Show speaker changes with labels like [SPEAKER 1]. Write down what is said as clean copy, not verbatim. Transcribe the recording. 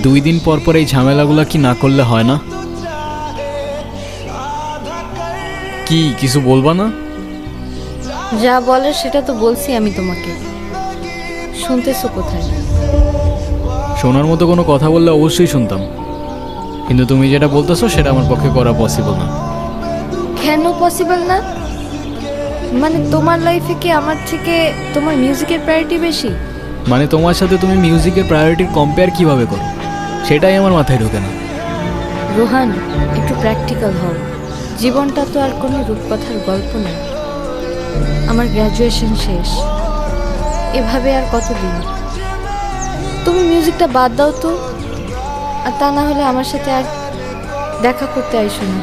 [SPEAKER 1] 2 দিন পর পর এই ঝামেলাগুলো কি না করলে হয় না? কি কিছু বলবা না?
[SPEAKER 2] যা বলে সেটা তো বলছি আমি তোমাকে, শুনতেছো কোথায়?
[SPEAKER 1] শোনার মতো কোনো কথা বললে অবশ্যই শুনতাম, কিন্তু তুমি যেটা বলতেছো সেটা আমার পক্ষে করা পসিবল না।
[SPEAKER 2] কেন পসিবল না? মানে তোমার লাইফে কি আমার থেকে তোমার মিউজিকের প্রায়োরিটি বেশি?
[SPEAKER 1] মানে তোমার সাথে তুমি মিউজিকের প্রায়োরিটির কম্পেয়ার কিভাবে করো সেটাই আমার মাথায় ঢোকে না।
[SPEAKER 2] রোহান, একটু প্র্যাকটিক্যাল হও। জীবনটা তো আর কোনো রূপকথার গল্প না। আমার গ্র্যাজুয়েশন শেষ, এভাবে আর কতদিন? তুমি মিউজিকটা বাদ দাও তো, আর তা না হলে আমার সাথে আর দেখা করতে আইসো না।